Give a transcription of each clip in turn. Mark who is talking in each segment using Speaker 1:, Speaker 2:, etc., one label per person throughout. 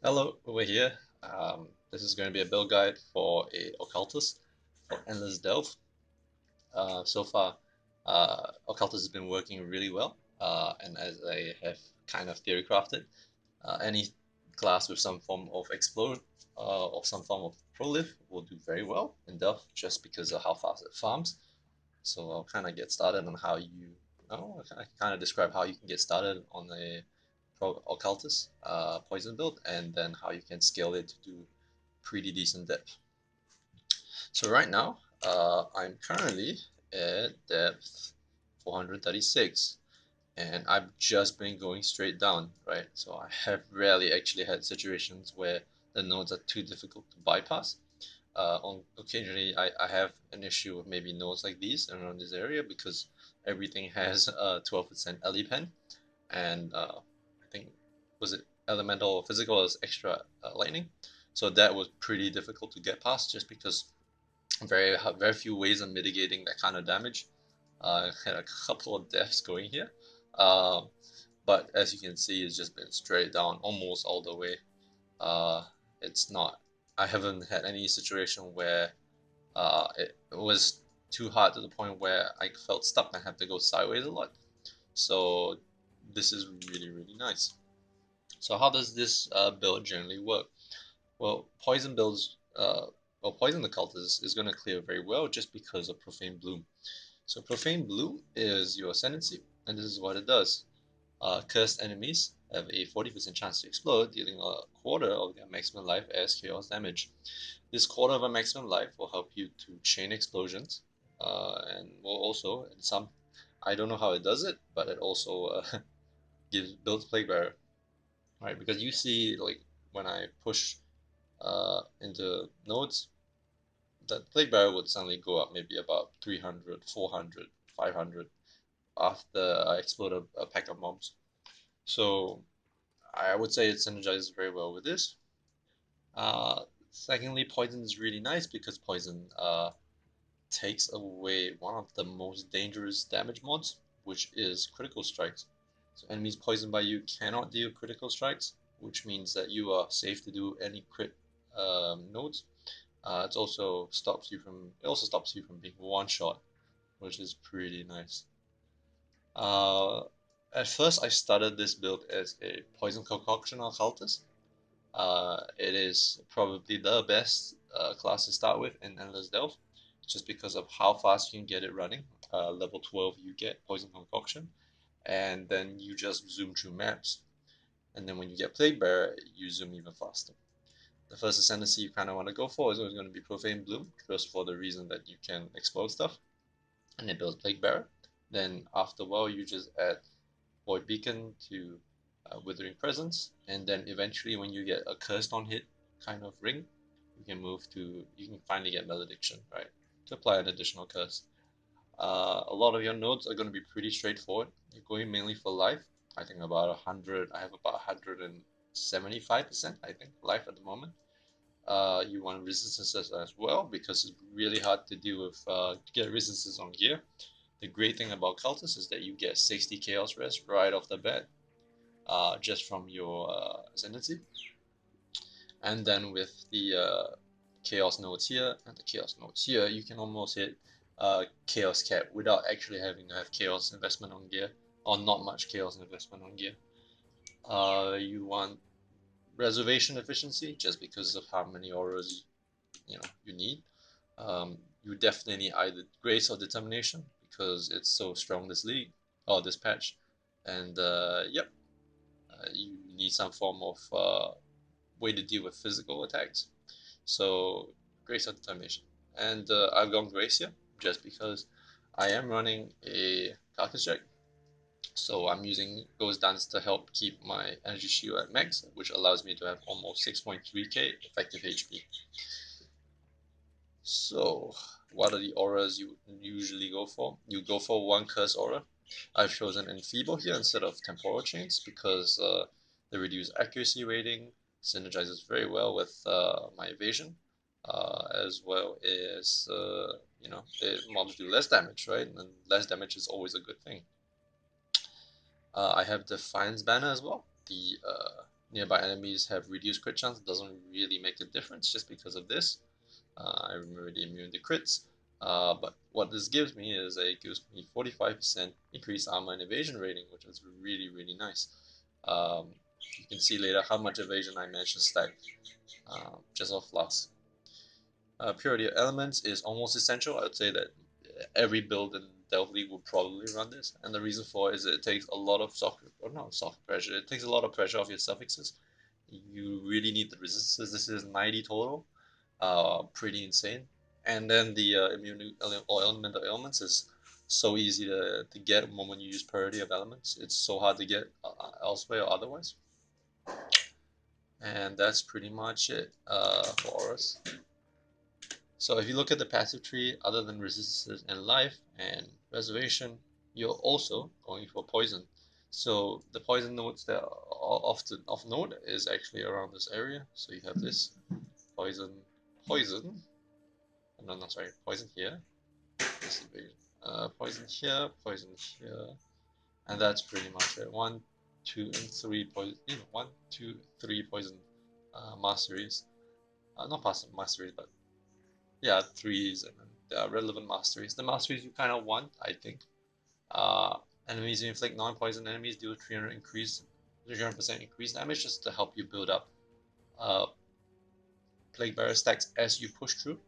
Speaker 1: Hello, over here. This is going to be a build guide for a Occultist for Endless Delve. So far, Occultist has been working really well, and as I have kind of theory crafted, any class with some form of explode or some form of proliv will do very well in Delve just because of how fast it farms. So I'll kind of get started on how I kind of describe how you can get started on a Occultist poison build, and then how you can scale it to do pretty decent depth. So right now, I'm currently at depth 436, and I've just been going straight down, right? So I have rarely actually had situations where the nodes are too difficult to bypass. On occasionally, I have an issue with maybe nodes like these around this area because everything has a 12% LE pen, and I think was it elemental or physical as extra lightning. So that was pretty difficult to get past just because very few ways of mitigating that kind of damage. I had a couple of deaths going here, uh, but as you can see, it's just been straight down almost all the way. Uh, it's not. I haven't had any situation where it was too hard to the point where I felt stuck and had to go sideways a lot. So this is really nice. So how does this build generally work? Well, poison builds, poison the cultist is going to clear very well just because of Profane Bloom. So Profane Bloom is your Ascendancy, and this is what it does. Cursed enemies have a 40% chance to explode, dealing a quarter of their maximum life as chaos damage. This quarter of a maximum life will help you to chain explosions, and will also, in some, I don't know how it does it, but it also builds Plague Bearer, right? Because you see, like, when I push into nodes, that Plague Bearer would suddenly go up maybe about 300, 400, 500 after I explode a pack of mobs. So I would say it synergizes very well with this. Secondly, poison is really nice because poison takes away one of the most dangerous damage mods, which is critical strikes. So enemies poisoned by you cannot deal critical strikes, which means that you are safe to do any crit nodes. It also stops you from being one shot, which is pretty nice. Uh, at first, I started this build as a poison concoction occultist. It is probably the best class to start with in Endless Delve, just because of how fast you can get it running. Level 12, you get poison concoction, and then you just zoom through maps. And then when you get Plague Bearer, you zoom even faster. The first ascendancy you kind of want to go for is always going to be Profane Bloom, just for the reason that you can explode stuff, and it builds Plague Bearer. Then after a while, you just add Void Beacon to Withering Presence, and then eventually, when you get a cursed on hit kind of ring, you can finally get Malediction, right? To apply an additional curse. A lot of your nodes are going to be pretty straightforward. You're going mainly for life. I think about 100. I have about 175%. I think life at the moment. You want resistances as well because it's really hard to deal with to get resistances on gear. The great thing about Cultist is that you get 60 Chaos Rest right off the bat, just from your Ascendancy. And then with the Chaos nodes here and the Chaos nodes here, you can almost hit Chaos Cap without actually having to have Chaos investment on gear, or not much Chaos investment on gear. You want Reservation efficiency just because of how many auras you need. You definitely need either Grace or Determination because it's so strong this league or this patch, and yep, you need some form of way to deal with physical attacks. So Grace or Determination, and I've gone Grace here just because I am running a Carcass Jack. So I'm using Ghost Dance to help keep my energy shield at max, which allows me to have almost 6.3k effective HP. So, what are the auras you usually go for? You go for one curse aura. I've chosen Enfeeble here instead of Temporal Chains because the reduced accuracy rating synergizes very well with my evasion, as well as the mobs do less damage, right? And less damage is always a good thing. I have Defiance Banner as well, the nearby enemies have reduced crit chance. It doesn't really make a difference just because of this. I'm already immune to crits. But what this gives me is it gives me 45% increased armor and evasion rating, which is really, really nice. Um, you can see later how much evasion I managed to stack just off last. Purity of elements is almost essential. I would say that every build in Delve League will probably run this, and the reason for it is that it takes a lot of soft pressure. It takes a lot of pressure off your suffixes. You really need the resistances. This is 90 total, pretty insane. And then the immune or elemental ailments is so easy to get when you use purity of elements. It's so hard to get elsewhere or otherwise. And that's pretty much it for auras. So if you look at the passive tree, other than resistances and life and reservation, you're also going for poison. So the poison nodes that are often off node is actually around this area. So you have this poison, poison. No, sorry, poison here. This evasion. Poison here, and that's pretty much it. 1, 2, and 3 poison. 1, 2, 3 poison masteries. Not masteries, but yeah, threes and then relevant masteries. The masteries you kind of want, I think. Uh, Enemies who inflict non-poison enemies deal 300% increased damage just to help you build up uh, plague barrier stacks as you push through.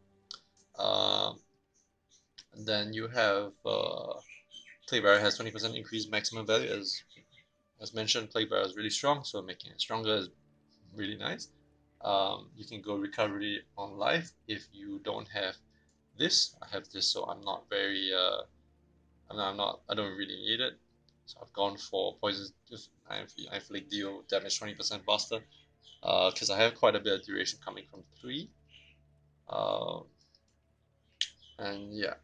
Speaker 1: And then you have plague barrier has 20% increased maximum value as mentioned. Plague barrier is really strong, so making it stronger is really nice. You can go recovery on life if you don't have this. I have this, so I'm not very. I don't really need it. So I've gone for poison. I inflict deal damage 20% faster. Because I have quite a bit of duration coming from 3. Uh, and yeah,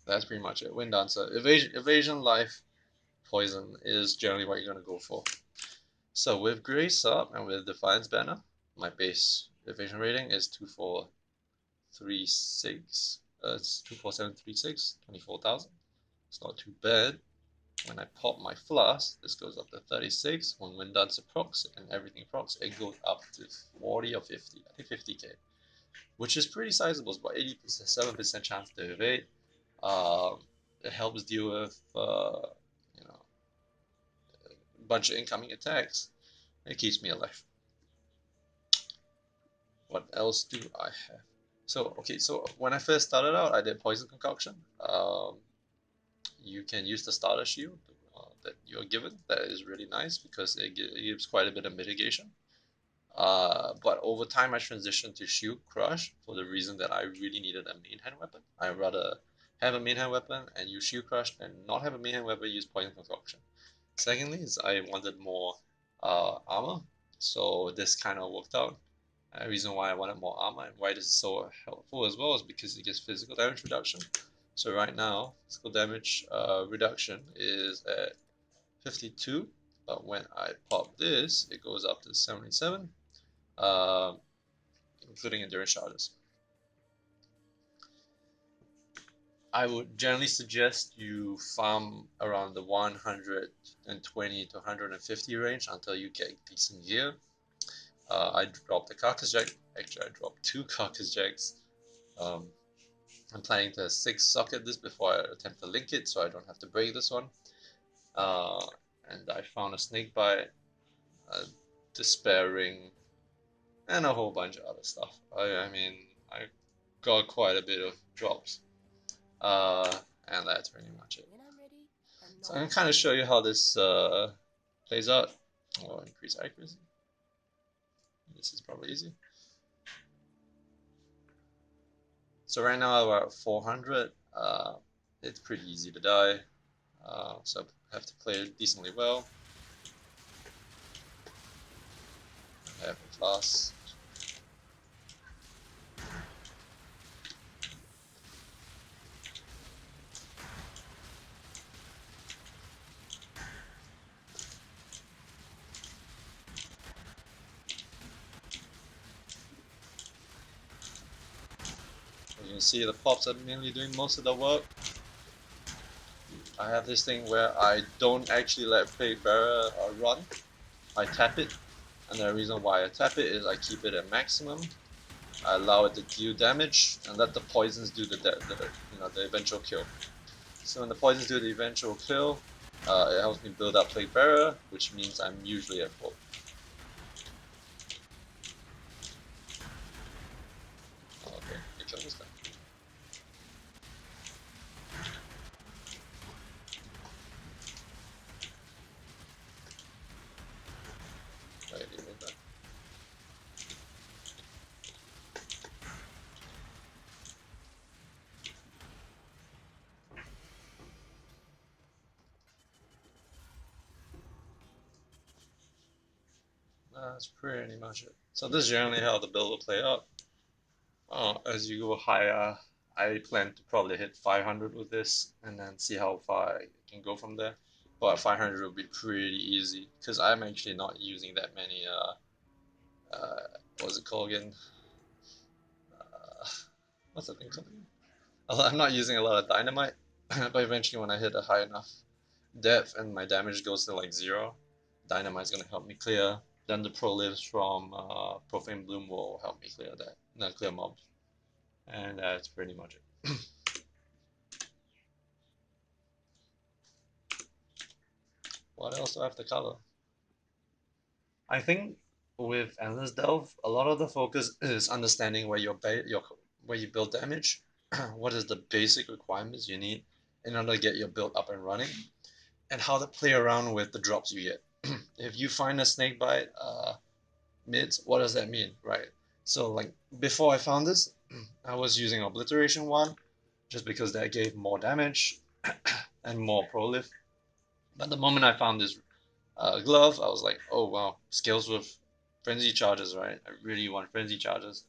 Speaker 1: that's pretty much it. Wind Dancer, evasion, life, poison is generally what you're gonna go for. So with Grace up and with Defiance Banner, my base evasion rating is 2436. It's 24736, 24,000. It's not too bad. When I pop my flask, this goes up to 36. When Wind Dancer procs and everything procs, it goes up to 40 or 50. I think 50k, which is pretty sizable. It's about 87% chance to evade. It helps deal with a bunch of incoming attacks. It keeps me alive. What else do I have? So when I first started out, I did Poison Concoction. You can use the starter shield that you're given. That is really nice because it gives quite a bit of mitigation. But over time, I transitioned to Shield Crush for the reason that I really needed a main hand weapon. I'd rather have a main hand weapon and use Shield Crush than not have a main hand weapon use Poison Concoction. Secondly, is I wanted more armor, so this kind of worked out. The reason why I wanted more armor and why this is so helpful as well is because it gives physical damage reduction. So right now, physical damage reduction is at 52, but when I pop this, it goes up to 77, including endurance charges. I would generally suggest you farm around the 120 to 150 range until you get decent gear. I dropped the Carcass Jack. Actually, I dropped 2 Carcass Jacks. I'm planning to 6 socket this before I attempt to link it, so I don't have to break this one. And I found a Snakebite, a Despair Ring, and a whole bunch of other stuff. I mean, I got quite a bit of drops. And that's pretty much it. So I'm going to kind of show you how this plays out. Oh, increase accuracy. This is probably easy. So right now we're at 400. It's pretty easy to die. So I have to play it decently well. I have a class. As you can see, the pops are mainly doing most of the work. I have this thing where I don't actually let Plague Bearer run. I tap it And the reason why I tap it is I keep it at maximum. I allow it to deal damage and let the poisons do the eventual kill. So when the poisons do the eventual kill, it helps me build up Plague Bearer, which means I'm usually at full. Okay, you kill this guy. Right, you made that. That's pretty much it. So this is generally how the build will play out. As you go higher, I plan to probably hit 500 with this and then see how far I can go from there. But 500 will be pretty easy because I'm actually not using that many. What's it called again? Uh, what's that thing called again? I'm not using a lot of dynamite, but eventually when I hit a high enough depth and my damage goes to like 0, dynamite's gonna help me clear. Then the prolifs from Profane Bloom will help me clear that, not clear mobs, and that's pretty much it. What else do I have to cover? I think with Endless Delve, a lot of the focus is understanding where you build damage, what is the basic requirements you need in order to get your build up and running, and how to play around with the drops you get. If you find a snakebite mids, what does that mean, right? So like before I found this, I was using Obliteration 1 just because that gave more damage and more prolif. But the moment I found this glove, I was like, oh wow, skills with frenzy charges, right? I really want frenzy charges,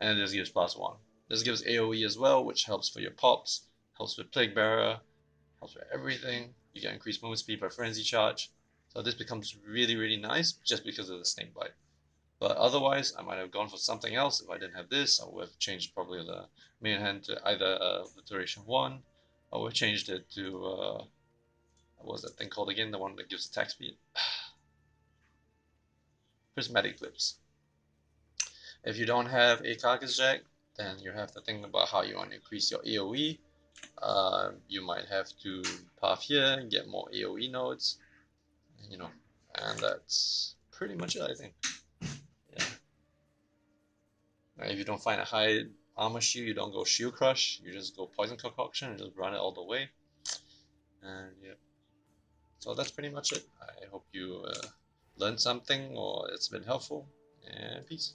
Speaker 1: and this gives +1. This gives AoE as well, which helps for your pops, helps with Plague Bearer, helps with everything. You get increased movement speed by frenzy charge, so this becomes really really nice just because of the snake bite. But otherwise, I might have gone for something else. If I didn't have this, I would have changed probably the main hand to either Obliteration 1, I would have changed it to what was that thing called again? The one that gives attack speed. Prismatic Clips. If you don't have a Carcass Jack, then you have to think about how you want to increase your AoE. You might have to path here and get more AoE nodes, you know, and that's pretty much it, I think. Yeah. Now, if you don't find a high armor shield, you don't go Shield Crush, you just go Poison Concoction and just run it all the way. And yeah, so that's pretty much it. I hope you learned something or it's been helpful, and peace.